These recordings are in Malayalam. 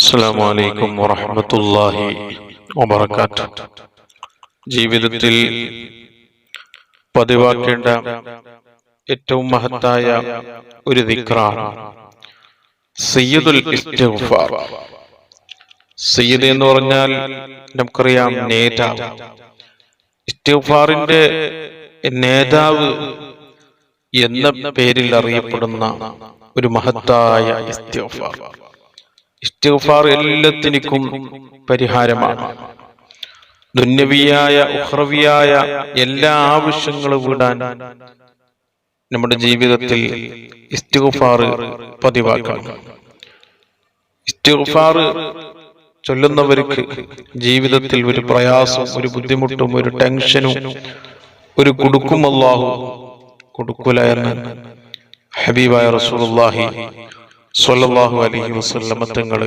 അസ്സലാമു അലൈക്കും വറഹ്മത്തുള്ളാഹി വബറകാതുഹു. ജീവിതത്തിൽ പതിവാക്കേണ്ട ഏറ്റവും മഹത്തായ ഒരു ദിക്റാണ് സയ്യിദുൽ ഇസ്തിഗ്ഫാർ. സയ്യിദ് എന്ന് പറഞ്ഞാൽ നമുക്കറിയാം നേതാവ്. ഇസ്തിഗ്ഫാറിന്റെ നേതാവ് എന്ന പേരിൽ അറിയപ്പെടുന്ന ഒരു മഹത്തായ ഇസ്തിഗ്ഫാർ. ഇസ്തിഗ്ഫാർ എല്ലാത്തിനും പരിഹാരമാണ്. ദുന്യവിയായ ഉഖ്റവിയായ എല്ലാ ആവശ്യങ്ങളും വിടാൻ നമ്മുടെ ജീവിതത്തിൽ ഇസ്തിഗ്ഫാർ പതിവാക്കണം. ഇസ്തിഗ്ഫാർ ചൊല്ലുന്നവർക്ക് ജീവിതത്തിൽ ഒരു പ്രയാസം, ഒരു ബുദ്ധിമുട്ടും, ഒരു ടെൻഷനും, ഒരു കുടുക്കും അല്ലാഹു കൊടുക്കൂല എന്ന് ഹബീബായ റസൂലുള്ളാഹി സ്വല്ലല്ലാഹു അലൈഹി വസല്ലം തങ്ങൾ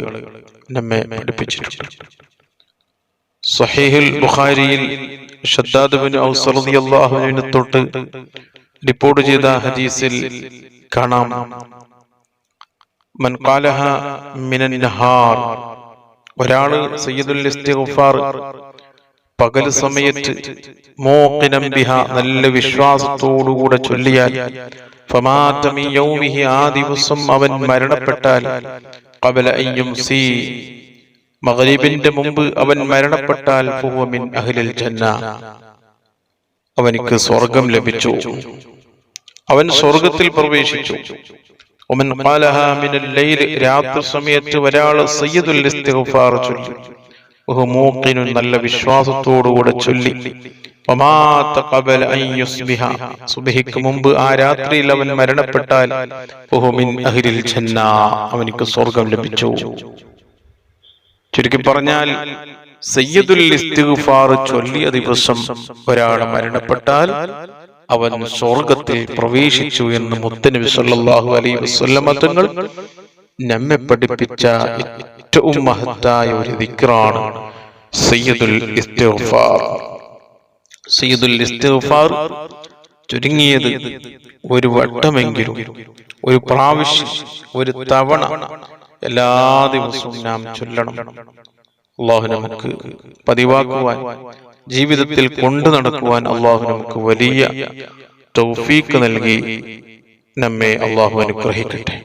നമ്മെ പഠിപ്പിച്ചിട്ടുണ്ട്. സ്വഹീഹുൽ ബുഖാരിയിൽ ഷദ്ദാദ് ബിൻ ഔസ് റളിയല്ലാഹു അൻഹു തൊട്ട് റിപ്പോർട്ട് ചെയ്ത ഹദീസിൽ കാണാം, മൻ ഖാലഹ മിനൻ നഹാർ, ഒരാള് സയ്യിദുൽ ഇസ്തിഗ്ഫാർ പകൽ സമയത്ത് മൂഖിനം ബിഹ, നല്ല വിശ്വാസത്തോടുകൂടെ ചൊല്ലിയാൽ, ഫമാത മിൻ യൗമിഹി, ആ ദിവസം അവൻ മരണപ്പെട്ടാൽ, ഖബല അൻ യുംസി, മഗ്രിബിന്റെ മുമ്പ് അവൻ മരണപ്പെട്ടാൽ, ഫഹുവ മിൻ അഹ്ലിൽ ജന്ന, അവനിക്ക് സ്വർഗ്ഗം ലഭിച്ചു, അവൻ സ്വർഗ്ഗത്തിൽ പ്രവേശിച്ചു. വമൻ ഖാലഹ മിനൽ ലൈൽ, രാത്രി സമയത്ത് ഒരാൾ സയ്യിദുൽ ഇസ്തിഗ്ഫാർ ചൊല്ലി, മൂഖിനുൻ, നല്ല വിശ്വാസത്തോടുകൂടെ ചൊല്ലി, വമാത ഖബല അൻ യുസ്ബിഹ, സുബ്ഹിക്ക് മുമ്പ് ആ രാത്രിയിൽ അവൻ മരണപ്പെട്ടാൽ, ഫഹു മിൻ അഹ്ലിൽ ജന്ന, അവനിക്ക് സ്വർഗ്ഗം ലഭിച്ചു. ചുരുക്കി പറഞ്ഞാൽ സയ്യിദുൽ ഇസ്തിഗ്ഫാർ ചൊല്ലിയ ദിവസം ഒരാൾ മരണപ്പെട്ടാൽ അവൻ സ്വർഗ്ഗത്തിൽ പ്രവേശിച്ചു എന്ന് മുത്തനബി സല്ലല്ലാഹു അലൈഹി വസല്ലം തങ്ങൾ നമ്മെ പഠിപ്പിച്ച ഏറ്റവും മഹത്തായ ഒരു ദിക്റാണ് സയ്യിദുൽ ഇസ്തിഗ്ഫാർ. സയ്യിദുൽ ഇസ്തിഗ്ഫാർ ചുരുങ്ങിയത് ഒരു വട്ടമെങ്കിലും, ഒരു പ്രാവശ്യം, ഒരു തവണ എല്ലാ ദിവസവും നാം ചൊല്ലണം. അല്ലാഹു നമുക്ക് പതിവാക്കുവാൻ, ജീവിതത്തിൽ കൊണ്ടു നടക്കുവാൻ അല്ലാഹു നമുക്ക് വലിയ തൗഫീഖ് നൽകി നമ്മെ അല്ലാഹു അനുഗ്രഹിക്കട്ടെ.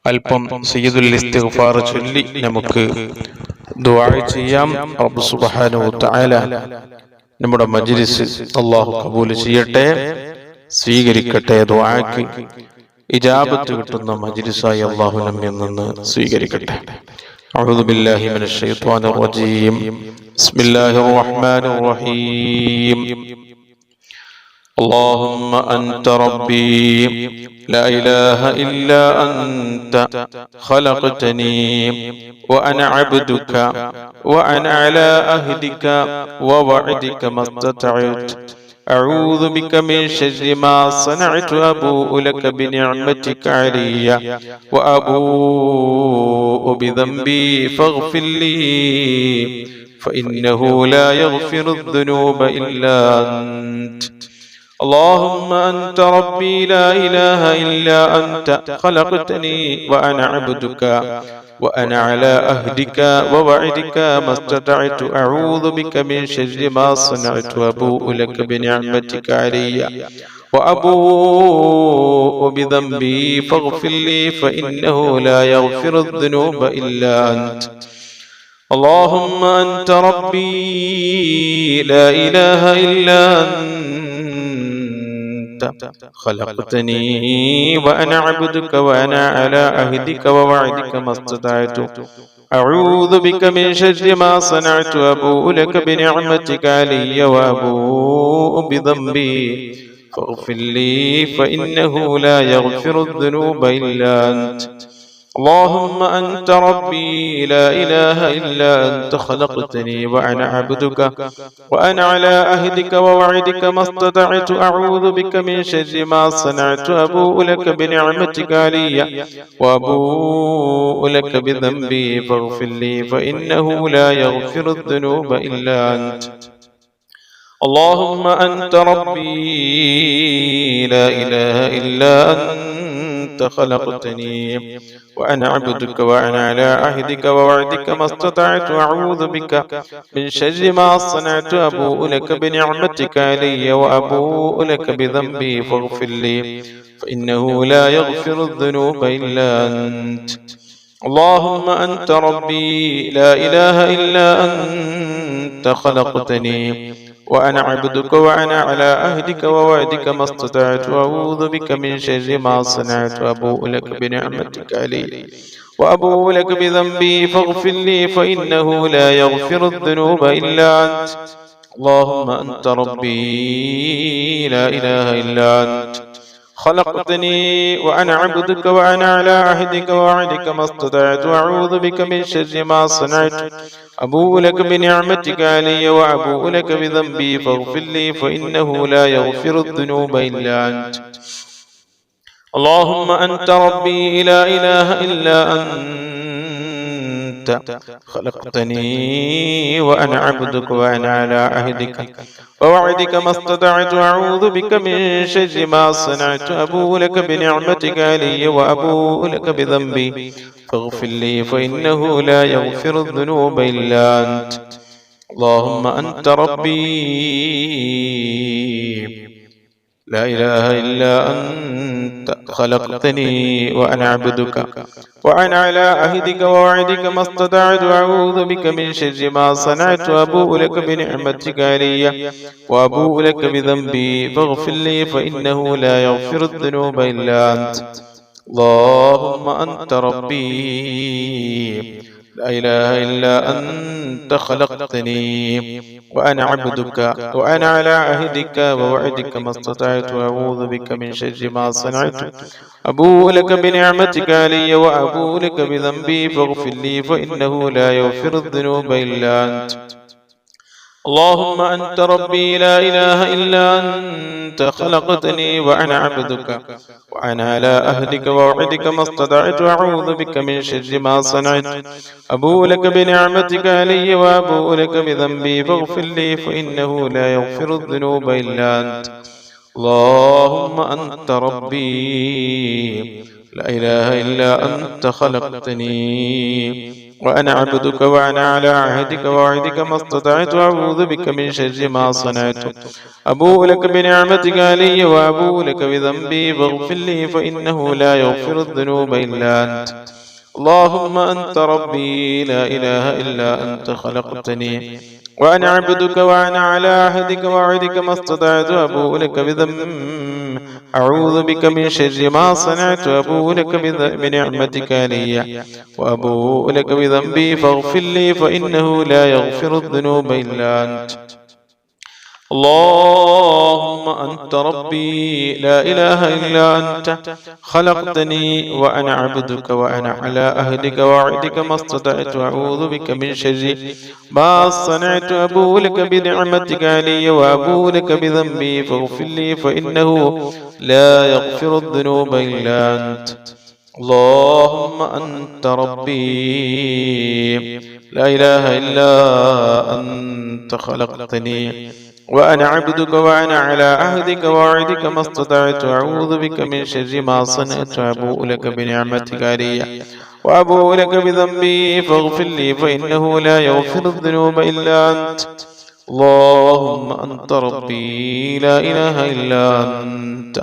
അല്പം സയ്യിദുൽ ഇസ്തിഗ്ഫാർ ചൊല്ലി നമുക്ക് ദുആ ചെയ്യാം. റബ്ബ് സുബ്ഹാനഹു വ തആല നമ്മുടെ മജ്ലിസ് അല്ലാഹു ഖബൂൽ ചെയ്യട്ടെ, സ്വീകരിക്കട്ടെ. ദുആക്ക് ഇജാബത്ത് കിട്ടുന്ന മജ്ലിസായി അല്ലാഹു നമ്മിൽ നിന്ന് സ്വീകരിക്കട്ടെ. അഊദു ബില്ലാഹി മിനശ് ശൈത്വാനിർ റജീം. ബിസ്മില്ലാഹിർ റഹ്മാനിർ റഹീം. اللهم أنت ربي لا إله إلا أنت خلقتني وأنا عبدك وأنا على أهدك ووعدك ما استطعت أعوذ بك من شر ما صنعت أبوء لك بنعمتك علي وأبوء بذنبي فاغفر لي فإنه لا يغفر الذنوب إلا أنت اللهم أنت ربي لا إله إلا أنت خلقتني وأنا عبدك وأنا على أهدك ووعدك ما استطعت أعوذ بك من شر ما صنعت أبوء لك بنعمتك علي وأبوء بذنبي فاغفر لي فإنه لا يغفر الذنوب إلا أنت اللهم أنت ربي لا إله إلا أنت خلقتني وأنا عبدك وأنا على عهدك ووعدك ما استطعت أعوذ بك من شر ما صنعت أبوء لك بنعمتك علي وأبوء بذنبي فاغفر لي فإنه لا يغفر الذنوب إلا أنت اللهم أنت ربي لا إله إلا أنت خلقتني وأنا عبدك وأنا على عهدك ووعدك ما استطعت أعوذ بك من شر ما صنعت أبوء لك بنعمتك علي وأبوء لك بذنبي فاغفر لي فإنه لا يغفر الذنوب إلا أنت اللهم أنت ربي لا إله إلا أنت أنت خلقتني وأنا عبدك وأنا على عهدك ووعدك ما استطعت أعوذ بك من شر ما صنعت أبوء لك بنعمتك علي وأبوء لك بذنبي فاغفر لي فإنه لا يغفر الذنوب إلا أنت اللهم أنت ربي لا إله إلا أنت خلقتني وأنا عبدك وأنا على عهدك ووعدك ما استطعت وأعوذ بك من شر ما صنعت وأبوء لك بنعمتك علي وأبوء لك بذنبي فاغفر لي فإنه لا يغفر الذنوب إلا أنت اللهم أنت ربي لا إله إلا أنت خلقتني وأنا عبدك وأنا على عهدك ووعدك ما استطعت وأعوذ بك من شر ما صنعت أبوء لك بنعمتك علي وأبوء لك بذنبي فاغفر لي فإنه لا يغفر الذنوب إلا أنت اللهم أنت ربي لا إله إلا أنت خلقتني وأنا عبدك وأنا على عهدك ووعدك ما استطعت أعوذ بك من شر ما صنعت أبوء لك بنعمتك علي وأبوء لك بذنبي فاغفر لي فإنه لا يغفر الذنوب إلا أنت اللهم أنت ربي لا إله إلا أنت خلقتني وأنا عبدك وأنا على عهدك ووعدك ما استطعت أعوذ بك من شر ما صنعت وأبوء لك بنعمتك علي وأبوء لك بذنبي فاغفر لي فإنه لا يغفر الذنوب إلا أنت اللهم أنت ربي لا إله إلا أنت خلقتني وأنا عبدك وأنا على عهدك ووعدك ما استطعت وأعوذ بك من شر ما صنعت أبوء لك بنعمتك علي وأبوء لك بذنبي فاغفر لي فإنه لا يغفر الذنوب إلا أنت اللهم أنت ربي لا إله إلا أنت خلقتني وأنا عبدك وأنا على عهدك ووعدك ما استطعت أعوذ بك من شر ما صنعت أبوء لك بنعمتك علي وأبوء لك بذنبي فاغفر لي فإنه لا يغفر الذنوب إلا أنت اللهم أنت ربي لا إله إلا أنت خلقتني وأنا عبدك وأنا على عهدك ووعدك ما استطعت أعوذ بك من شر ما صنعت أبوء لك بنعمتك علي وأبوء لك بذنبي فاغفر لي فإنه لا يغفر الذنوب إلا أنت اللهم أنت ربي لا إله إلا أنت خلقتني وأنا عبدك وأنا على عهدك ووعدك ما استطعت أبوء لك بذنبي أعوذ بك من شر ما صنعت أبوء لك بنعمتك علي وأبوء لك بذنبي فاغفر لي فإنه لا يغفر الذنوب إلا أنت اللهم أنت ربي لا إله إلا أنت خلقتني وأنا عبدك وأنا على عهدك ووعدك ما استطعت أعوذ بك من شر ما صنعت أبوء لك بنعمتك علي وأبوء لك بذنبي فاغفر لي فإنه لا يغفر الذنوب إلا أنت اللهم أنت ربي لا إله إلا أنت خلقتني وأنا عبدك وأنا على عهدك ووعدك ما استطعت أعوذ بك من شر ما صنعت أبوء لك بنعمتك علي وأبوء لك بذنبي فاغفر لي فإنه لا يغفر الذنوب إلا أنت اللهم أنت ربي لا إله إلا أنت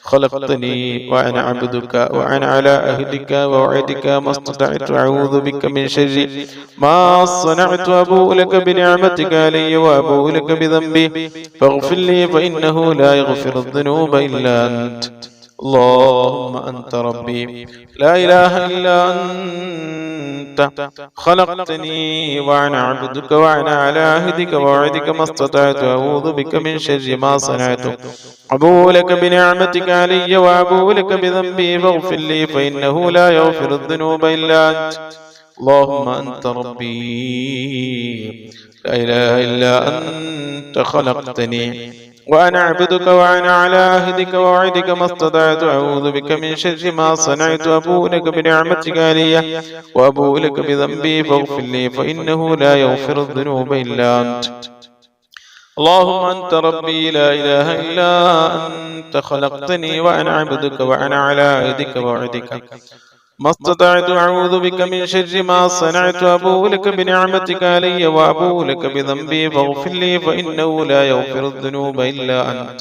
خلقتني وأنا عبدك وأنا على عهدك ووعدك ما استطعت أعوذ بك من شر ما صنعت أبوء لك بنعمتك علي وأبوء لك بذنبي فاغفر لي فإنه لا يغفر الذنوب إلا أنت اللهم أنت ربي لا إله إلا أنت خلقتني وأنا عبدك وأنا على عهدك ووعدك ما استطعت أعوذ بك من شر ما صنعت أبوء لك بنعمتك علي وأبوء لك بذنبي فاغفر لي فإنه لا يغفر الذنوب إلا أنت اللهم أنت ربي لا إله إلا أنت خلقتني وأنا عبدك وأنا على عهدك ووعدك ما استطعت أعوذ بك من شر ما صنعت أبوء لك بنعمتك علي وأبوء لك بذنبي فاغفر لي فإنه لا يغفر الذنوب إلا أنت اللهم أنت ربي لا إله إلا أنت خلقتني وأنا عبدك وأنا على عهدك ووعدك ما استطعت أعوذ بك من شر ما صنعت أبوء لك بنعمتك علي وأبوء لك بذنبي فاغفر لي فإنه لا يغفر الذنوب إلا أنت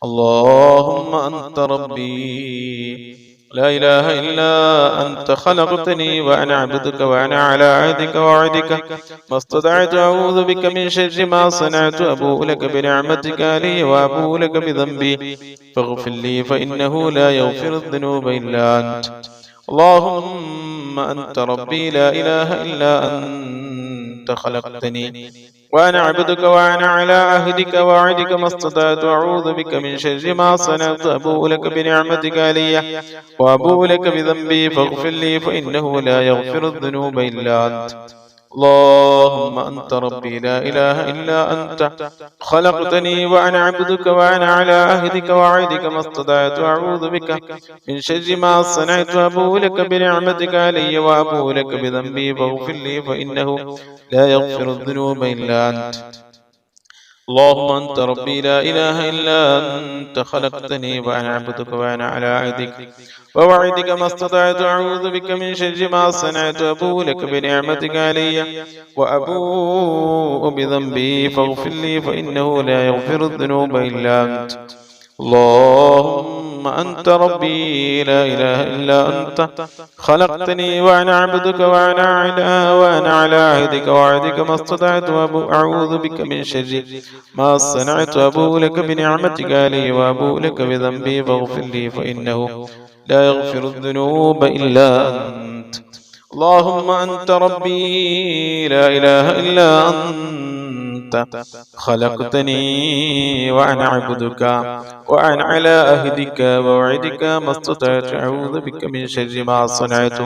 اللهم أنت ربي لا إله إلا أنت خلقتني وأنا عبدك وأنا على عهدك ووعدك ما استطعت أعوذ بك من شر ما صنعت أبوء لك بنعمتك علي وأبوء لك بذنبي فاغفر لي فإنه لا يغفر الذنوب إلا أنت اللهم أنت ربي لا إله إلا أنت خلقتني وأنا عبدك وأنا على عهدك ووعدك ما استطعت أعوذ بك من شر ما صنعت أبوء لك بنعمتك علي وأبوء لك بذنبي فاغفر لي فإنه لا يغفر الذنوب إلا أنت اللهم أنت ربي لا إله إلا أنت خلقتني وأنا عبدك وأنا على عهدك ووعدك ما استطعت أعوذ بك من شر ما صنعت أبوء لك بنعمتك علي وأبوء لك بذنبي فاغفر لي فإنه لا يغفر الذنوب إلا أنت اللهم أنت ربي لا إله إلا أنت خلقتني وأنا عبدك وأنا على عهدك ووعدك ما استطعت أعوذ بك من شر ما صنعت أبوء لك بنعمتك علي وأبوء بذنبي فاغفر لي فإنه لا يغفر الذنوب إلا أنت اللهم أنت ربي لا إله إلا أنت خلقتني وأنا عبدك وأنا على عهدك ووعدك ما استطعت أعوذ بك من شر ما صنعت أبوء لك بنعمتك علي وأبوء لك بذنبي فاغفر لي فإنه لا يغفر الذنوب إلا أنت اللهم أنت ربي لا إله إلا أنت خلقتني وأنا عبدك وأنا على عهدك ووعدك ما استطعت أعوذ بك من شر ما صنعت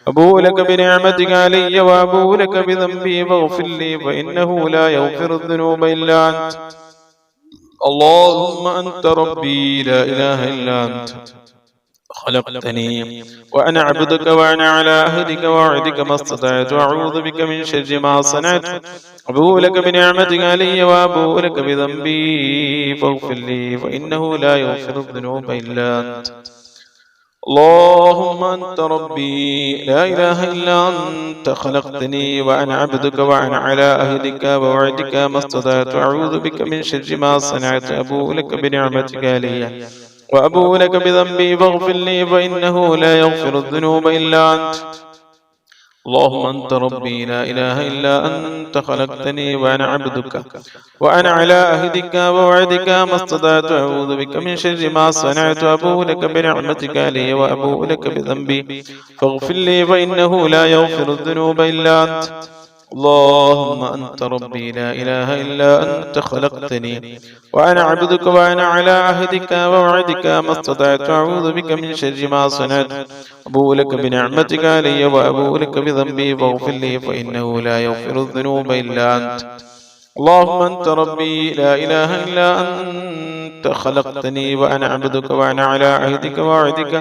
أبوء لك بنعمتك علي وأبوء لك بذنبي فاغفر لي فإنه لا يغفر الذنوب إلا أنت اللهم أنت ربي لا إله إلا أنت خلقتني وأنا عبدك وأنا على عهدك ووعدك ما استطعت أعوذ بك من شر ما صنعت أبوء لك بنعمتك علي وأبوء لك بذنبي فاغفر لي فإنه لا يغفر الذنوب إلا أنت اللهم أنت ربي لا إله إلا أنت خلقتني وأنا عبدك وأنا على عهدك ووعدك ما استطعت أعوذ بك من شر ما صنعت أبوء لك بنعمتك علي وأبوء لك بذنبي فاغفر لي فإنه لا يغفر الذنوب إلا أنت اللهم أنت ربي لا إله إلا أنت خلقتني وأنا عبدك وأنا على عهدك ووعدك ما استطعت أعوذ بك من شر ما صنعت أبوء لك بنعمتك علي وأبوء لك بذنبي فاغفر لي فإنه لا يغفر الذنوب إلا أنت اللهم أنت ربي لا إله إلا أنت خلقتني وأنا عبدك وأنا على عهدك ووعدك ما استطعت أعوذ بك من شر ما صنعت أبوء لك بنعمتك علي وأبوء لك بذنبي فاغفر لي فإنه لا يغفر الذنوب إلا أنت اللهم أنت ربي لا إله إلا أنت خلقتني وأنا عبدك وأنا على عهدك ووعدك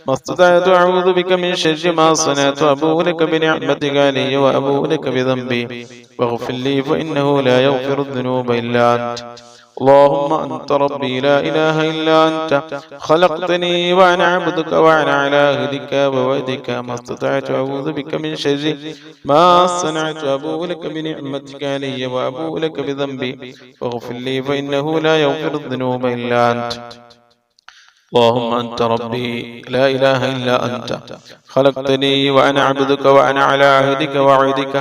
ما استطعت أعوذ بك من شر ما صنعت أبوء لك بنعمتك علي وأبوء لك بذنبي فاغفر لي فإنه لا يغفر الذنوب إلا أنت اللهم أنت ربي لا إله إلا أنت خلقتني وأنا عبدك وأنا على عهدك ووعدك ما استطعت أعوذ بك من شر ما صنعت أبوء لك بنعمتك علي وأبوء لك بذنبي فاغفر لي فإنه لا يغفر الذنوب إلا أنت اللهم أنت ربي لا إله إلا أنت خلقتني وأنا عبدك وأنا على عهدك ووعدك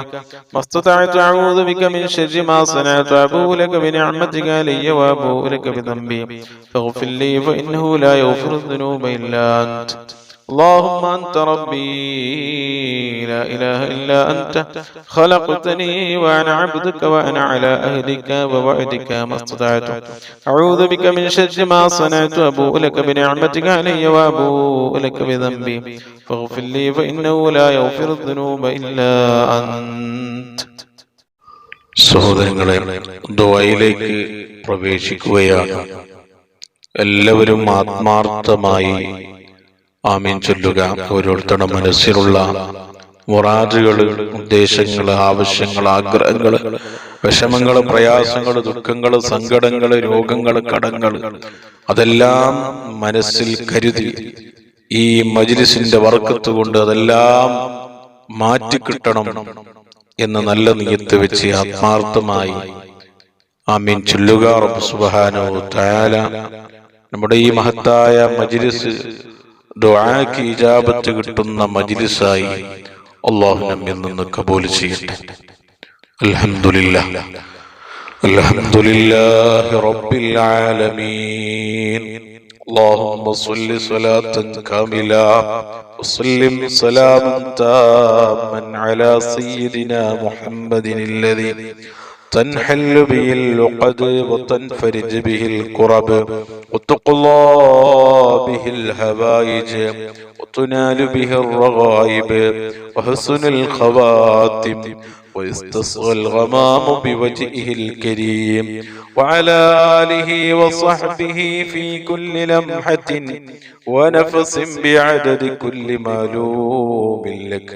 ما استطعت أعوذ بك من شر ما صنعت أبوء لك بنعمتك علي وأبوء لك بذنبي فاغفر لي فإنه لا يغفر الذنوب إلا أنت اللهم أنت ربي لا إله إلا أنت خلقتني وأنا عبدك وأنا على عهدك ووعدك ما استطعت أعوذ بك من شر ما صنعت أبوء لك بنعمتك علي وأبوء لك بذنبي فاغفر لي فإنه لا يغفر الذنوب إلا أنت. സഹോദരങ്ങളെ, ദുആയിലേക്ക് പ്രവേശിക്കുകയാണ്. എല്ലാവരും ആത്മാർത്ഥമായി ആമീൻ ചൊല്ലുക. ഓരോരുത്തരുടെ മനസ്സിലുള്ള മുറാദുകള്, ഉദ്ദേശങ്ങള്, ആവശ്യങ്ങള്, ആഗ്രഹങ്ങള്, വിഷമങ്ങള്, പ്രയാസങ്ങള്, ദുഃഖങ്ങള്, സങ്കടങ്ങള്, രോഗങ്ങള്, കടങ്ങള് അതെല്ലാം മനസ്സിൽ കരുതി ഈ മജ്ലിസിന്റെ ബർക്കത്ത് കൊണ്ട് അതെല്ലാം മാറ്റിക്കിട്ടണം എന്ന് നല്ല നിയത്ത് വെച്ച് ആത്മാർത്ഥമായി ആമീൻ ചൊല്ലുക. റബ്ബ് സുബ്ഹാനഹു വ തആല നമ്മുടെ ഈ മഹത്തായ മജ്ലിസ് ദുആക്ക് ഇജാബത്ത് കിട്ടുന്ന മജ്ലിസായി അല്ലാഹു നമ്മിൽ നിന്ന് കബൂൽ ചെയ്യട്ടെ. അൽഹംദുലില്ലാഹ് അൽഹംദുലില്ലാഹി റബ്ബിൽ ആലമീൻ. اللهم صل صلاة كاملة وسلم سلاما تاما على سيدنا محمد الذي تنحل به اللقد وتنفرج به الكرب وتقضى به الحوائج وتنال به الرغائب وحسن الخواتم ويستصغى الغمام بوجهه الكريم وعلى آله وصحبه في كل لمحة ونفس بعدد كل معلوم لك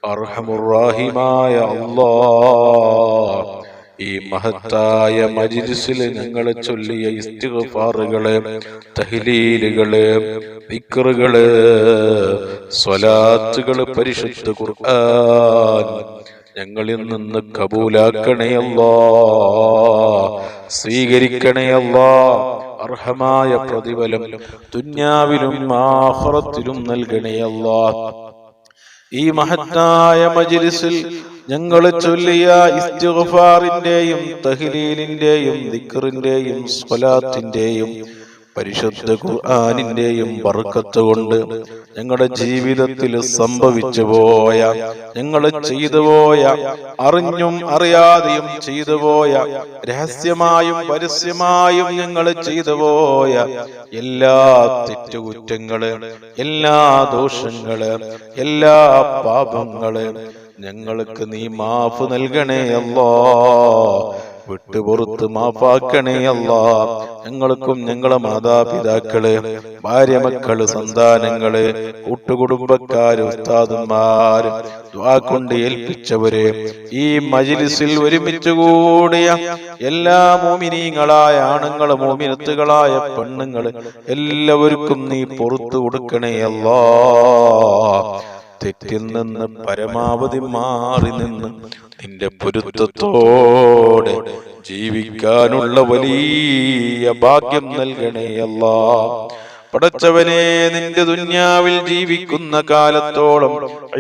أرحم الراحمين يا الله. ഈ മഹത്തായ മജ്ലിസിൽ ഞങ്ങൾ ചൊല്ലിയ ഇസ്തിഗ്ഫാറുകള്, തഹ്ലീലുകള്, ദിക്റുകള്, സ്വലാത്തുകള്, പരിശുദ്ധ ഖുർആൻ ഞങ്ങളിൽ നിന്ന് കബൂലാക്കണേ അല്ലാഹ്, സ്വീകരിക്കണേ അല്ലാഹ്. അർഹമായ പ്രതിഫലം ദുനിയാവിലും ആഖിറത്തിലും നൽകണേ അല്ലാഹ്. ഈ മഹത്തായ മജ്ലിസിൽ ഞങ്ങൾ ചൊല്ലിയ ഇസ്തിഗ്ഫാറിന്റെയും തഹ്ലീലിന്റെയും ദിക്റിന്റെയും സ്വലാത്തിന്റെയും പരിശുദ്ധ ഖുർആനിന്റെയും ബർക്കത്ത് കൊണ്ട് ഞങ്ങളുടെ ജീവിതത്തിൽ സംഭവിച്ചു പോയ, ഞങ്ങൾ ചെയ്തു പോയ, അറിഞ്ഞും അറിയാതെയും ചെയ്തു പോയ, രഹസ്യമായും പരസ്യമായും ഞങ്ങൾ ചെയ്തു പോയ എല്ലാ തെറ്റുകുറ്റങ്ങള്, എല്ലാ ദോഷങ്ങള്, എല്ലാ പാപങ്ങള് ഞങ്ങൾക്ക് നീ മാഫ് നൽകണേ അല്ലാഹ്, വിട്ടുപുറത്ത് മാഫാക്കണേ അല്ലാഹ്. ഞങ്ങൾക്കും ഞങ്ങളെ മാതാപിതാക്കള്, ഭാര്യ, മക്കള്, സന്താനങ്ങള്, കൂട്ടുകുടുംബക്കാര്, ഉസ്താദുമാര്, ദുആ കൊണ്ട് ഏൽപ്പിച്ചവര്, ഈ മജ്ലിസിൽ ഒരുമിച്ച് കൂടിയ എല്ലാ മോമിനീങ്ങളായ ആണുങ്ങള്, മോമിനത്തുകളായ പെണ്ണുങ്ങള് എല്ലാവർക്കും നീ പുറത്തു കൊടുക്കണേ അല്ലാഹ്. തെറ്റിൽ നിന്ന് പരമാവധി മാറി നിന്ന് നിന്റെ പൊരുത്തത്തോടെ ജീവിക്കാനുള്ള വലിയ ഭാഗ്യം നൽകണേ അല്ലാഹ്. പടച്ചവനെ, നിന്റെ ദുനിയാവിൽ ജീവിക്കുന്ന കാലത്തോളം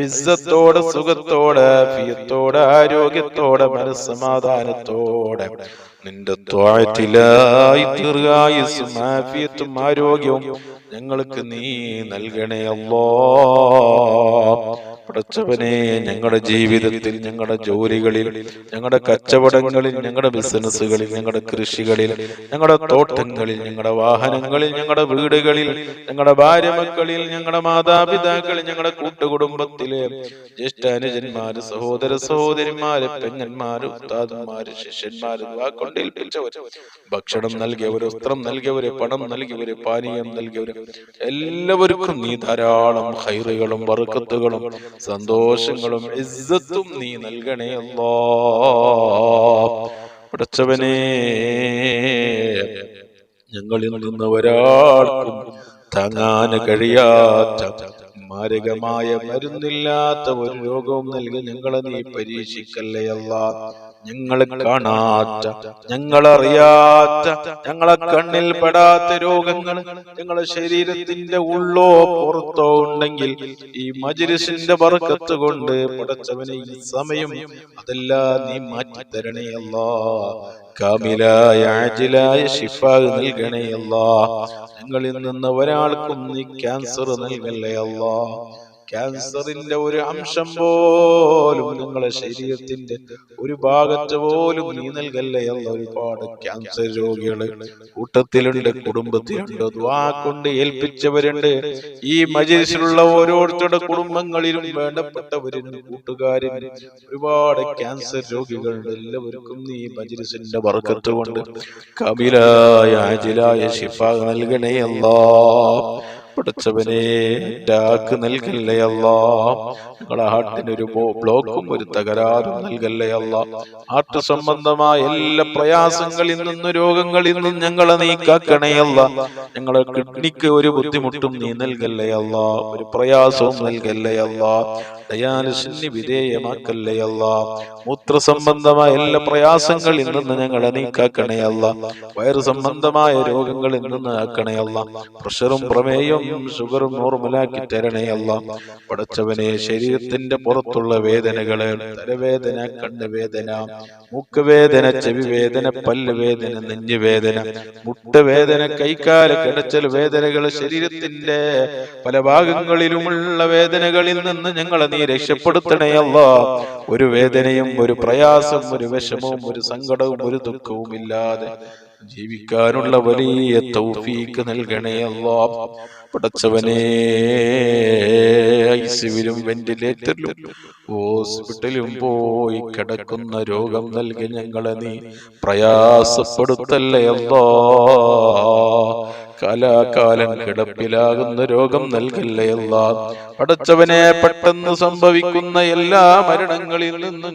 ഇസ്സത്തോടെ, സുഖത്തോടെ, ആഫിയത്തോടെ, ആരോഗ്യത്തോടെ, മനസ്സമാധാനത്തോടെ നിന്റെ ത്വാഅത്തിലായി ദീർഘായുസ്സും ആഫിയത്തും ആരോഗ്യവും ഞങ്ങൾക്ക് നീ നൽകണേ അല്ലാഹ്. പടച്ചവനെ, ഞങ്ങളുടെ ജീവിതത്തിൽ, ഞങ്ങളുടെ ജോലികളിൽ, ഞങ്ങളുടെ കച്ചവടങ്ങളിൽ, ഞങ്ങളുടെ ബിസിനസ്സുകളിൽ, ഞങ്ങളുടെ കൃഷികളിൽ, ഞങ്ങളുടെ തോട്ടങ്ങളിൽ, ഞങ്ങളുടെ വാഹനങ്ങളിൽ, ഞങ്ങളുടെ വീടുകളിൽ, ഞങ്ങളുടെ ഭാര്യ മക്കളിൽ, ഞങ്ങളുടെ മാതാപിതാക്കളിൽ, ഞങ്ങളുടെ കൂട്ടുകുടുംബത്തിലെ ജ്യേഷ്ഠാനുജന്മാര്, സഹോദര സഹോദരിമാര്, പെങ്ങന്മാര്, ഉസ്താദന്മാര്, ശിഷ്യന്മാര്, വാക്കൊണ്ടേൽപ്പിച്ചവര്, ഭക്ഷണം നൽകിയവര്, വസ്ത്രം നൽകിയവര്, പണം നൽകിയവര്, പാനീയം നൽകിയവര് എല്ലാവർക്കും നീ ധാരാളം ഖൈറുകളും ബർക്കത്തുകളും സന്തോഷങ്ങളും ഇസ്സത്തും നീ നൽകണേ അല്ലാഹ്. പടച്ചവനെ, ഞങ്ങളിൽ നിന്ന് ഒരാൾക്കും താങ്ങാൻ കഴിയാത്ത, മാരകമായ മരുന്നില്ലാത്ത ഒരു രോഗവും നൽകി ഞങ്ങളെ നീ പരീക്ഷിക്കല്ലേ അല്ലാഹ്. ഞങ്ങളെ കാണാത്ത, ഞങ്ങളറിയാത്ത, ഞങ്ങളെ കണ്ണിൽ പെടാത്ത രോഗങ്ങൾ ഞങ്ങളെ ശരീരത്തിന്റെ ഉള്ളോ പുറത്തോ ഉണ്ടെങ്കിൽ ഈ മജ്ലിസിന്റെ ബർക്കത്ത് കൊണ്ട് പടച്ചവനെ ഈ സമയം അതെല്ലാം നീ മാറ്റി തരണേ അല്ലാഹ്. കാമിലായ ആജിലായ ശിഫാ നൽകണേ അല്ലാഹ്. ഞങ്ങളിൽ നിന്ന് ഒരാൾക്കും നീ ക്യാൻസർ നൽകല്ലേ അല്ലാഹ്. ക്യാൻസറിന്റെ ഒരു അംശം പോലും ഞങ്ങളെ ശരീരത്തിന്റെ ഒരു ഭാഗത്ത് പോലും നീ നൽകല്ലേ അല്ലാഹ്. ഒരുപാട് ക്യാൻസർ രോഗികള് കൂട്ടത്തിലുണ്ട്, കുടുംബത്തിലുണ്ട്, ദുആ കൊണ്ട് ഏൽപ്പിച്ചവരുണ്ട്. ഈ മജ്ലിസിലുള്ള ഓരോരുത്തരുടെ കുടുംബങ്ങളിലും വേണ്ടപ്പെട്ടവരും കൂട്ടുകാരും ഒരുപാട് ക്യാൻസർ രോഗികളുണ്ട്. എല്ലാവർക്കും നീ മജ്ലിസിന്റെ ബർക്കത്ത് കൊണ്ട് കാമിലായ ആജിലായ ശിഫാ നൽകണേ അല്ലാഹ്. പടച്ചവനെ അറ്റാക്ക് നൽകല്ലേ അല്ലാ. ഞങ്ങളെ ഹാർട്ടിനൊരു ബ്ലോക്കും ഒരു തകരാറും നൽകല്ലേ അല്ലാ. ഹാർട്ട് സംബന്ധമായ എല്ലാ പ്രയാസങ്ങളിൽ നിന്നും രോഗങ്ങളിൽ നിന്നും ഞങ്ങളെ നീ കാക്കണേ അല്ലാ. ഞങ്ങളെ കിഡ്നിക്ക് ഒരു ബുദ്ധിമുട്ടും നീ നൽകല്ലേ അല്ലാ. ഒരു പ്രയാസവും നൽകല്ലേ അല്ലാ. ഡയാലിസിന് വിധേയമാക്കല്ലേ അല്ലാ. മൂത്ര സംബന്ധമായ എല്ലാ പ്രയാസങ്ങളിൽ നിന്ന് ഞങ്ങളെ നീ കാക്കണേ അല്ലാ. വയറ് സംബന്ധമായ രോഗങ്ങളിൽ നിന്ന് ആക്കണേ അല്ലാ. പ്രഷറും പ്രമേയവും ഷുഗറും നോർമലാക്കി തരണേ അല്ലാ. പടച്ചവനെ ശരീരത്തിന്റെ പുറത്തുള്ള വേദനകള്, തലവേദന, കണ്ണുവേദന, മൂക്കുവേദന, ചെവി വേദന, പല്ല് വേദന, നെഞ്ഞുവേദന, മുട്ടുവേദന, കൈകാല കിടച്ചൽ വേദനകൾ, ശരീരത്തിന്റെ പല ഭാഗങ്ങളിലുമുള്ള വേദനകളിൽ നിന്ന് ഞങ്ങളെ നീ രക്ഷപ്പെടുത്തണേ അല്ലാ. ഒരു വേദനയും ഒരു പ്രയാസം ഒരു വിഷമവും ഒരു സങ്കടവും ഒരു ദുഃഖവും ഇല്ലാതെ ജീവിക്കാനുള്ള വലിയ തൗഫീക്ക് നൽകണേ അല്ലാ. പടച്ചവനെ ഐസിയുവിലും വെന്റിലേറ്ററിലും ഹോസ്പിറ്റലിലും പോയി കിടക്കുന്ന രോഗം നൽകി ഞങ്ങളെ നീ പ്രയാസപ്പെടുത്തല്ലേ അല്ലാ. കാലാകാലം കിടപ്പിലാകുന്ന രോഗം നൽകല്ലേ അല്ലാ. പടച്ചവനെ പെട്ടെന്ന് സംഭവിക്കുന്ന എല്ലാ മരണങ്ങളിൽ നിന്നും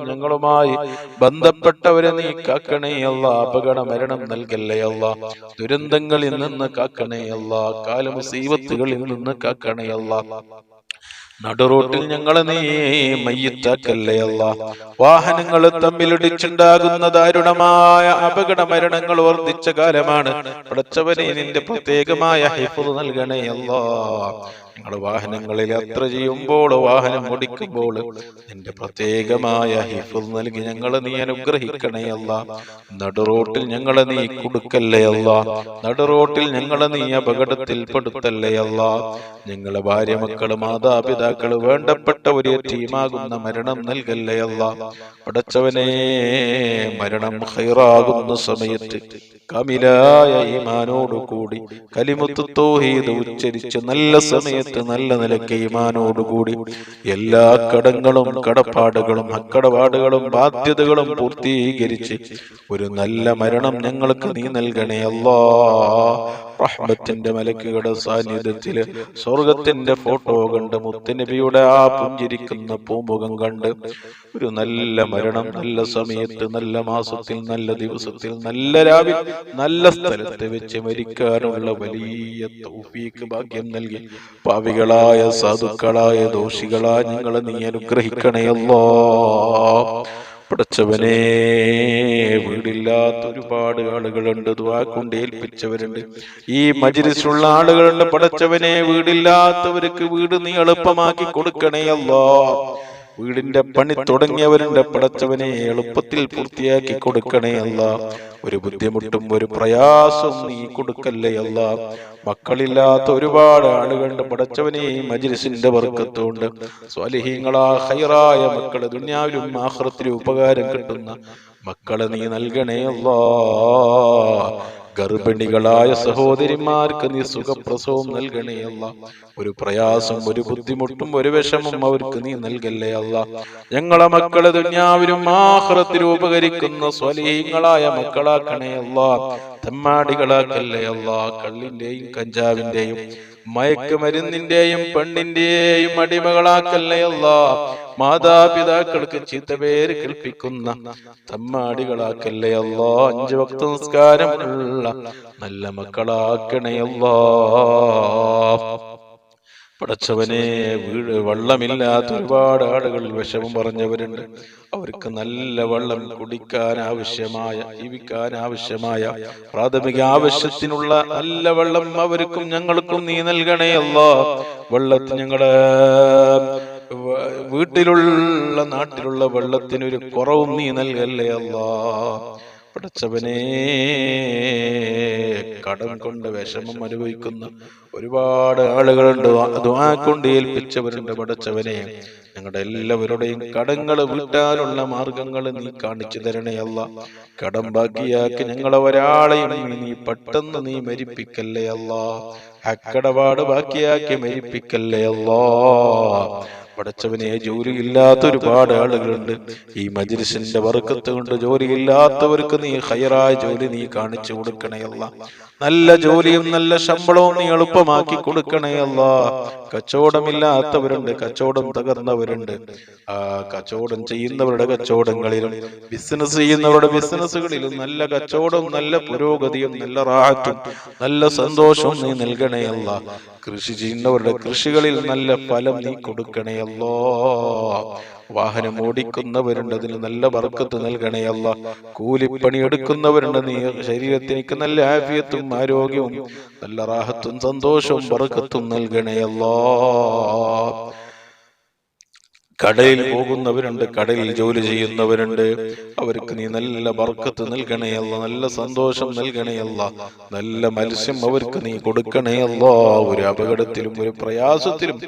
ഞങ്ങളുമായി ബന്ധപ്പെട്ടവരെ നീ കാക്കണേ അല്ലാ. അപകട മരണം നൽകല്ലേ അല്ലാ. ദുരന്തങ്ങളിൽ നിന്ന് കാക്കണേ അല്ലാ. കാലമുസീബത്തുകളിൽ നിന്ന് കാക്കണേ അല്ലാ. നടുറോട്ടിൽ ഞങ്ങളെ നീ മയ്യിത്താക്കല്ലേ അല്ലാ. വാഹനങ്ങൾ തമ്മിലിടിച്ചുണ്ടാകുന്ന ദാരുണമായ അപകട മരണങ്ങൾ വർദ്ധിച്ച കാലമാണ്. പടച്ചവനെ നിന്റെ പ്രത്യേകമായ ഹിഫ്ള് നൽകണേ അല്ലാ. ഞങ്ങൾ വാഹനങ്ങളിൽ യാത്ര ചെയ്യുമ്പോൾ, വാഹനം ഓടിക്കുമ്പോൾ നിന്റെ പ്രത്യേകമായ ഹിഫ്ള് നൽകി ഞങ്ങളെ നീ അനുഗ്രഹിക്കണേ അല്ലാ. നടുറോട്ടിൽ ഞങ്ങളെ നീ കൊടുക്കല്ലേ അല്ലാ. നടുറോട്ടിൽ ഞങ്ങളെ നീ അപകടത്തിൽ പെടുത്തല്ലേ അല്ലാ. ഞങ്ങളെ ഭാര്യ, മക്കള്, മാതാപിതാക്കള്, വേണ്ടപ്പെട്ട ഒരു ടീമാകുന്ന മരണം നൽകല്ലേ അല്ലാ. പടച്ചവനെ മരണം ഖൈറാകുന്ന സമയത്ത് കാമിലായ ഈമാനോട് കൂടി കലിമത്ത് തൗഹീദ് ഉച്ചരിച്ച് നല്ല സമയത്ത് നല്ല നിലയ്ക്ക് ഈമാനോടുകൂടി എല്ലാ കടങ്ങളും കടപ്പാടുകളും അക്കടപാടുകളും ബാധ്യതകളും പൂർത്തീകരിച്ച് ഒരു നല്ല മരണം ഞങ്ങൾക്ക് നീ നൽകണേ അല്ലാ. റഹ്മത്തിന്റെ മലക്കുകളുടെ സാന്നിധ്യത്തില് സ്വർഗത്തിന്റെ ഫോട്ടോ കണ്ട് മുത്തുനബിയുടെ ആ പുഞ്ചിരിക്കുന്ന പൂമുഖം കണ്ട് ഒരു നല്ല മരണം നല്ല സമയത്ത് നല്ല മാസത്തിൽ നല്ല ദിവസത്തിൽ നല്ല രാവിലെ നല്ല സ്ഥലത്ത് വെച്ച് മരിക്കാനുള്ള വലിയ തൗഫീക്ക് ഭാഗ്യം നൽകി പാവികളായ സാധുക്കളായ ദോഷികളായ ഞങ്ങളെ നീ അനുഗ്രഹിക്കണേ അല്ലാ. പടച്ചവനെ വീടില്ലാത്ത ഒരുപാട് ആളുകളുണ്ട്, ദുആ കൊണ്ട് ഏൽപ്പിച്ചവരുണ്ട്, ഈ മജ്‌ലിസിലുള്ള ആളുകളുണ്ട്. പടച്ചവനെ വീടില്ലാത്തവർക്ക് വീട് നീ എളുപ്പമാക്കി കൊടുക്കണേ അല്ലാ. വീടിന്റെ പണി തുടങ്ങിയവരുണ്ട്, പടച്ചവനെ എളുപ്പത്തിൽ പൂർത്തിയാക്കി കൊടുക്കണേ അല്ലാ. ഒരു ബുദ്ധിമുട്ടും ഒരു പ്രയാസവും നീ കൊടുക്കല്ലേ അല്ലാ. മക്കളില്ലാത്ത ഒരുപാട് ആളുകളുണ്ട്, പടച്ചവനെ മജ്‌ലിസിന്റെ ബർക്കത്തുകൊണ്ട് സ്വാലിഹീങ്ങളാ ഖൈറായ മക്കളെ ദുനിയാവിലും ആഖിറത്തിലും ഉപകാരം കിട്ടുന്ന മക്കളെ നീ നൽകണേ അല്ലാ. ഗർഭിണികളായ സഹോദരിമാർക്ക് നീ സുഖപ്രസവം നൽകണേ അല്ലാ. ഒരു പ്രയാസം ഒരു ബുദ്ധിമുട്ടും ഒരു വിഷമം അവർക്ക് നീ നൽകല്ലേ അല്ലാ. ഞങ്ങളെ മക്കളെ ദുനിയാവിലും ആഖിറത്തിലും ഉപകരിക്കുന്ന സ്വലീഹങ്ങളായ മക്കളാക്കണേ അല്ലാ. തമ്മാടികളാക്കല്ലേ അല്ലാ. കള്ളിന്റെയും കഞ്ചാവിന്റെയും മയക്കുമരുന്നിന്റെയും പെണ്ണിന്റെയും അടിമകളാക്കല്ലേ അല്ലാ. മാതാപിതാക്കൾക്ക് ചീത്തപേര് കേൾപ്പിക്കുന്ന തമ്മാടികളാക്കല്ലേ അല്ലാ. 5 വക്ത് നിസ്കാരമുള്ള നല്ല മക്കളാക്കണേ അല്ലാ. പടച്ചവനെ വെള്ളമില്ലാത്ത ഒരുപാട് ആളുകൾ വിഷമം പറഞ്ഞവരുണ്ട്. അവർക്ക് നല്ല വെള്ളം കുടിക്കാൻ ആവശ്യമായ ജീവിക്കാൻ ആവശ്യമായ പ്രാഥമിക ആവശ്യത്തിനുള്ള നല്ല വെള്ളം അവർക്കും ഞങ്ങൾക്കും നീ നൽകണേ അല്ലാ. വെള്ളത്തിന് ഞങ്ങളുടെ വീട്ടിലുള്ള നാട്ടിലുള്ള വെള്ളത്തിനൊരു കുറവും നീ നൽകല്ലേ അല്ലാ. പടച്ചവനെ കടം കൊണ്ട് വിഷമം അനുഭവിക്കുന്ന ഒരുപാട് ആളുകളുണ്ട്, ദുആ കൊണ്ട് ഏൽപ്പിച്ചവരുണ്ട്. പടച്ചവനെ ഞങ്ങളുടെ എല്ലാവരുടെയും കടങ്ങൾ വീട്ടാനുള്ള മാർഗങ്ങൾ നീ കാണിച്ചു തരണേ അല്ലാ. കടം ബാക്കിയാക്കി ഞങ്ങളെ ഒരാളെയും നീ പെട്ടെന്ന് നീ മരിപ്പിക്കല്ലേ അല്ലാ. അക്കടപാട് ബാക്കിയാക്കി മരിപ്പിക്കല്ലേ അല്ലാ. പടച്ചവനെ ജോലിയില്ലാത്ത ഒരുപാട് ആളുകളുണ്ട്, ഈ മജ്‌ലിസിന്റെ ബർക്കത്ത് കൊണ്ട് ജോലിയില്ലാത്തവർക്ക് നീ ഖൈറായ ജോലി നീ കാണിച്ചു കൊടുക്കണേ അല്ലാ. നല്ല ജോലിയും നല്ല ശമ്പളവും നീ എളുപ്പമാക്കി കൊടുക്കണേ അല്ലാ. കച്ചവടമില്ലാത്തവരുണ്ട്, കച്ചവടം തകർന്നവരുണ്ട്. ആ കച്ചവടം ചെയ്യുന്നവരുടെ കച്ചവടങ്ങളിലും ബിസിനസ് ചെയ്യുന്നവരുടെ ബിസിനസ്സുകളിലും നല്ല കച്ചവടവും നല്ല പുരോഗതിയും നല്ല റാഹത്തും നല്ല സന്തോഷവും നീ നൽകണേ അല്ലാ. കൃഷി ചെയ്യുന്നവരുടെ കൃഷികളിൽ നല്ല ഫലം നീ കൊടുക്കണേ അല്ലാ. വാഹനം ഓടിക്കുന്നവരുണ്ട്, അതിന് നല്ല ബർക്കത്ത് നൽകണേ അല്ലാ. കൂലിപ്പണി എടുക്കുന്നവരുണ്ട്, നീ ശരീരത്തിലേക്ക് നല്ല ആഫിയത്തും ആരോഗ്യവും നല്ല റാഹത്തും സന്തോഷവും ബർക്കത്തും നൽകണേ അല്ലാ. കടയിൽ പോകുന്നവരുണ്ട്, കടയിൽ ജോലി ചെയ്യുന്നവരുണ്ട്, അവർക്ക് നീ നല്ല ബർക്കത്ത് നൽകണേ അല്ലാ, നല്ല സന്തോഷം നൽകണേ അല്ലാ. നല്ല മത്സ്യം അവർക്ക് നീ കൊടുക്കണേ അല്ലാ. ഒരു അപകടത്തിലും ഒരു പ്രയാസത്തിലും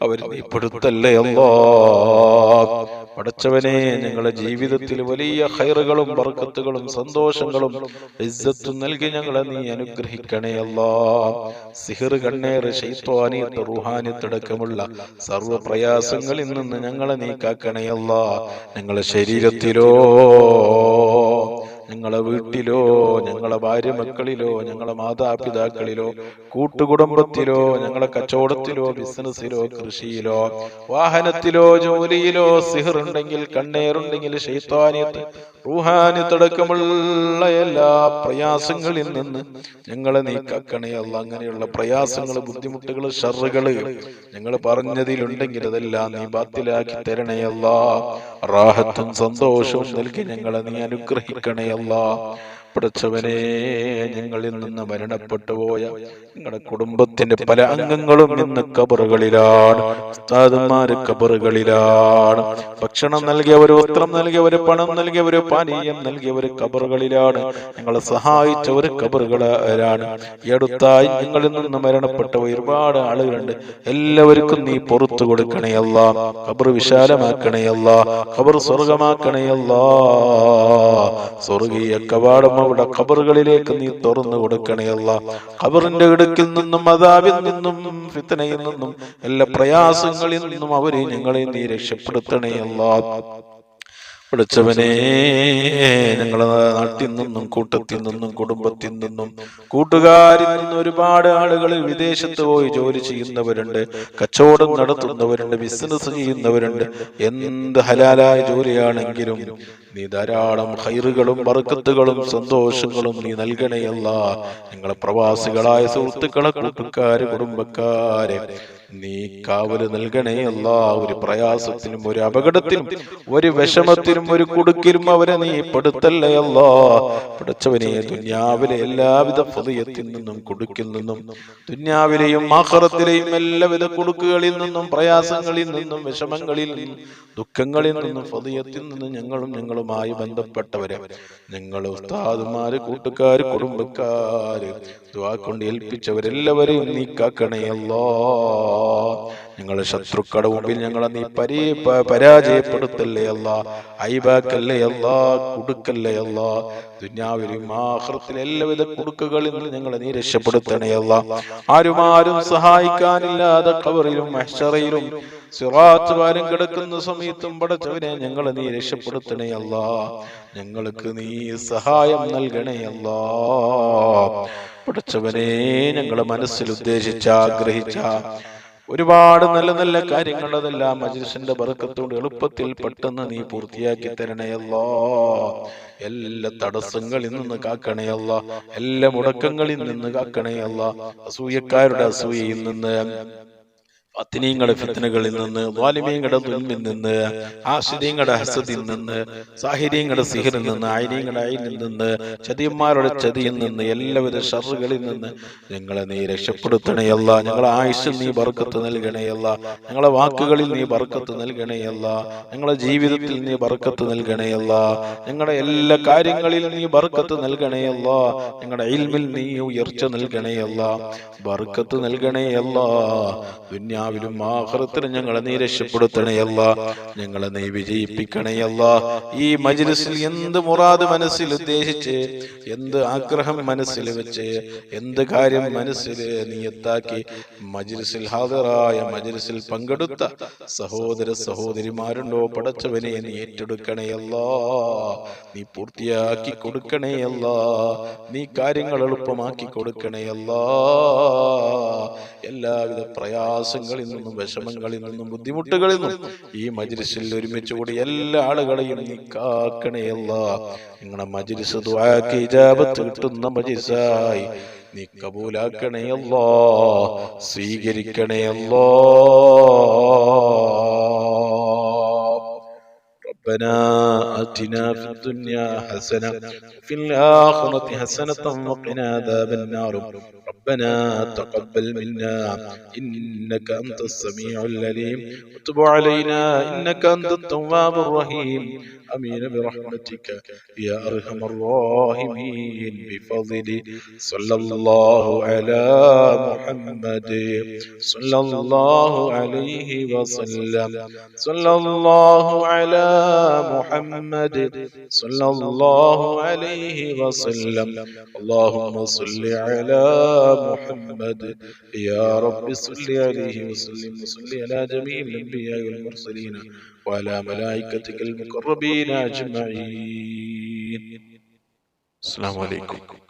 അവർ നീ പെടുത്തല്ലേ അല്ലാ. പടച്ചവനെ, ഞങ്ങളുടെ ജീവിതത്തിൽ വലിയ ഖൈറുകളും ബർക്കത്തുകളും സന്തോഷങ്ങളും ഇസ്സത്തും നൽകി ഞങ്ങളെ നീ അനുഗ്രഹിക്കണേ അല്ലാ. സിഹർ, കണ്ണേറ്, ശൈത്വാനിയത്ത്, റൂഹാനിയത്ത് അടക്കമുള്ള സർവ്വ പ്രയാസങ്ങളിൽ നിന്ന് ഞങ്ങളെ നീ കാക്കണേ അല്ലാ. ഞങ്ങളുടെ ശരീരത്തിലോ, ഞങ്ങളെ വീട്ടിലോ, ഞങ്ങളെ ഭാര്യ മക്കളിലോ, ഞങ്ങളെ മാതാപിതാക്കളിലോ, കൂട്ടുകുടുംബത്തിലോ, ഞങ്ങളെ കച്ചവടത്തിലോ, ബിസിനസ്സിലോ, കൃഷിയിലോ, വാഹനത്തിലോ, ജോലിയിലോ സിഹർ ഉണ്ടെങ്കിൽ, കണ്ണേറുണ്ടെങ്കിൽ, ശൈത്വാനിയത്ത്, റൂഹാനിയത്ത് അടക്കമുള്ള എല്ലാ പ്രയാസങ്ങളിൽ നിന്ന് ഞങ്ങളെ നീ കാക്കണേ അല്ലാ. അങ്ങനെയുള്ള പ്രയാസങ്ങൾ, ബുദ്ധിമുട്ടുകൾ, ഷർറുകൾ ഞങ്ങൾ പറഞ്ഞതിലുണ്ടെങ്കിൽ അതെല്ലാം നീ ബാത്തിലാക്കി തരണേ അല്ലാ. റാഹത്തും സന്തോഷവും നൽകി ഞങ്ങളെ നീ അനുഗ്രഹിക്കണേ അല്ലാ. പടച്ചവനെ, ഞങ്ങളിൽ നിന്ന് മരണപ്പെട്ടു പോയ ഞങ്ങളുടെ കുടുംബത്തിന്റെ പല അംഗങ്ങളും ഇന്ന് ഖബറുകളിലാണ്. ഉസ്താദുമാര് ഖബറുകളിലാണ്. ഭക്ഷണം നൽകിയവർ, വസ്ത്രം നൽകിയവർ, പണം നൽകിയവർ, പാനീയം നൽകിയവർ ഖബറുകളിലാണ്. ഞങ്ങളെ സഹായിച്ചവർ ഖബറുകളിലാണ്. ഈ അടുത്തായി ഞങ്ങളിൽ നിന്ന് മരണപ്പെട്ട ഒരുപാട് ആളുകളുണ്ട്. എല്ലാവർക്കും നീ പുറത്തു കൊടുക്കണേ അല്ലാ. ഖബർ വിശാലമാക്കണേ അല്ലാ. ഖബർ സ്വർഗമാക്കണേ അല്ലാ. സ്വർഗീയ കവാടം അവിടെ ഖബറുകളിലേക്ക് നീ തുറന്നു കൊടുക്കണേ അല്ലാ. ഖബറിന്റെ ഇടുക്കിൽ നിന്നും, അദാബിൽ നിന്നും, ഫിത്നയിൽ നിന്നും, എല്ലാ പ്രയാസങ്ങളിൽ നിന്നും അവരെ ഞങ്ങളെ നീ രക്ഷപ്പെടുത്തണേ അല്ലാ. പഠിച്ചവനെ, ഞങ്ങളെ നാട്ടിൽ നിന്നും, കൂട്ടത്തിൽ നിന്നും, കുടുംബത്തിൽ നിന്നും, കൂട്ടുകാരിൽ നിന്നും ഒരുപാട് ആളുകൾ വിദേശത്ത് പോയി ജോലി ചെയ്യുന്നവരുണ്ട്, കച്ചവടം നടത്തുന്നവരുണ്ട്, ബിസിനസ് ചെയ്യുന്നവരുണ്ട്. എന്ത് ഹലാലായ ജോലിയാണെങ്കിലും നീ ധാരാളം ഖൈറുകളും ബർക്കത്തുകളും സന്തോഷങ്ങളും നീ നൽകണേ അല്ലാ. ഞങ്ങളെ പ്രവാസികളായ സുഹൃത്തുക്കളെ, കൂട്ടുകാര്, കുടുംബക്കാരെ നീ കാവല് നൽകണേ അല്ലാ. ഒരു പ്രയാസത്തിനും, ഒരു അപകടത്തിനും, ഒരു വിഷമത്തിനും, ഒരു കുടുക്കിലും അവരെ നീ പെടുത്തല്ലേ അല്ലാ. പഠിച്ചവനെ, ദുനിയാവിലെ എല്ലാവിധ ഫളിയത്തിൽ നിന്നും, കുടുക്കിൽ നിന്നും, ദുനിയാവിലെയും ആഖിറത്തിലെയും എല്ലാവിധ കുടുക്കുകളിൽ നിന്നും, പ്രയാസങ്ങളിൽ നിന്നും, വിഷമങ്ങളിൽ നിന്നും, ദുഃഖങ്ങളിൽ നിന്നും, ഫളിയത്തിൽ നിന്നും ഞങ്ങളുമായി ബന്ധപ്പെട്ടവരെ, ഞങ്ങൾ ഉസ്താദുമാര്, കൂട്ടുകാര്, കുടുംബക്കാര്, ദുആ കൊണ്ട് ഏൽപ്പിച്ചവരെല്ലാവരെയും നീ കാക്കണേ അല്ലാ. ഞങ്ങളെ ശത്രുക്കളുടെ മുമ്പിൽ ഞങ്ങളെ നീ പരാജയപ്പെടുത്തല്ലേ അല്ലാ. ഐബാക്കല്ലേ അല്ലാ, കുടുക്കല്ലേ അല്ലാ. ദുനിയാവിലും ആഖിറത്തിലും എല്ലാവിധ കുടുക്കുകളിൽ നിന്ന് ഞങ്ങളെ നീ രക്ഷപ്പെടുത്തണേ അല്ലാ. ആരും സഹായിക്കാനില്ലാതെ ഖബറിലും മഹ്ശറയിലും സിറാത്ത് പാലം കിടക്കുന്ന സമയത്തും പടച്ചവനെ ഞങ്ങളെ നീ രക്ഷപ്പെടുത്തണേ അല്ലാ. ഞങ്ങൾക്ക് നീ സഹായം നൽകണേ അല്ലാ. പടച്ചവനെ, ഞങ്ങളെ മനസ്സിൽ ഉദ്ദേശിച്ച, ആഗ്രഹിച്ച ഒരുപാട് നല്ല നല്ല കാര്യങ്ങൾ അതെല്ലാം മജ്‌ലിസിന്റെ ബർക്കത്തോട് എളുപ്പത്തിൽ പെട്ടെന്ന് നീ പൂർത്തിയാക്കി തരണേ അല്ലാ. എല്ലാ തടസ്സങ്ങളിൽ നിന്ന് കാക്കണേ അല്ലാ. എല്ലാ മുടക്കങ്ങളിൽ നിന്ന് കാക്കണേ അല്ലാ. അസൂയക്കാരുടെ അസൂയയിൽ നിന്ന്, ഫിത്നകളുടെ ഫിത്നകളിൽ നിന്ന്, ളാലിമീങ്ങളുടെ ദുൽമിൽ നിന്ന്, ആശിരീങ്ങളുടെ ഹസദിൽ നിന്ന്, സാഹിരീങ്ങളുടെ സിഹറിൽ നിന്ന്, ഐനീങ്ങളുടെ ഐനിൽ നിന്ന്, ചതിയന്മാരുടെ ചതിയിൽ നിന്ന്, എല്ലാവിധ ഷർറുകളിൽ നിന്ന് ഞങ്ങളെ നീ രക്ഷപ്പെടുത്തണേ അല്ലാ. ഞങ്ങളെ ആയുസ്സിൽ നീ ബർക്കത്ത് നൽകണേ അല്ലാ. ഞങ്ങളെ വാക്കുകളിൽ നീ ബർക്കത്ത് നൽകണേ അല്ലാ. ഞങ്ങളെ ജീവിതത്തിൽ നീ ബർക്കത്ത് നൽകണേ അല്ലാ. ഞങ്ങളുടെ എല്ലാ കാര്യങ്ങളിലും നീ ബർക്കത്ത് നൽകണേ അല്ലാ. ഞങ്ങളുടെ ഇൽമിൽ നീ ഉയർച്ച നൽകണേ അല്ലാ. ബർക്കത്ത് നൽകണേ അല്ലാ. ദുനിയാ ദുനിയാവിലും ആഖിറത്തിലും ഞങ്ങളെ നീ രക്ഷപ്പെടുത്തണേ അല്ലാ, ഞങ്ങളെ നീ വിജയിപ്പിക്കണേ അല്ലാ. ഈ മജ്ലിസിൽ എന്ത് മുറാദ് മനസ്സിൽ ഉദ്ദേശിച്ച്, എന്ത് ആഗ്രഹം മനസ്സിൽ വെച്ച്, എന്ത് കാര്യം മനസ്സിൽ നിയത്താക്കി മജ്ലിസിൽ ഹാദിറായ മജ്ലിസിൽ പങ്കെടുത്ത സഹോദര സഹോദരിമാരുണ്ടോ പടച്ചവനെ നീ ഏറ്റെടുക്കണേ അല്ലാ, നീ പൂർത്തിയാക്കി കൊടുക്കണേ അല്ലാ, നീ കാര്യങ്ങൾ എളുപ്പമാക്കി കൊടുക്കണേ അല്ലാ. എല്ലാവിധ പ്രയാസങ്ങളിൽ നിന്നും വിഷമങ്ങളിൽ നിന്നും ബുദ്ധിമുട്ടുകളിൽ നിന്നും ഈ മജ്ലിസിൽ ഒരുമിച്ച് കൂടി എല്ലാ ആളുകളെയും നീ കാക്കണേ അല്ലാ. നിങ്ങളുടെ മജ്ലിസ് ദുആക്ക് ഇജാബത്ത് കിട്ടുന്ന മജ്ലിസായി നീ കബൂലാക്കണേ അല്ലാ, സ്വീകരിക്കണേ അല്ലാ. ربنا آتنا في الدنيا حسنة وفي الآخرة حسنة وقنا عذاب النار. ربنا تقبل منا إنك أنت السميع العليم وتب علينا إنك أنت التواب الرحيم. آمين برحمتك يا أرحم الراحمين. بفضل صلى الله على محمد صلى الله عليه وسلم. صلى الله على محمد صلى الله عليه وسلم. اللهم صل على محمد يا رب صل عليه وسلم. وصل على جميع الأنبياء والمرسلين وعلى ملائكتك المقربين أجمعين. السلام عليكم.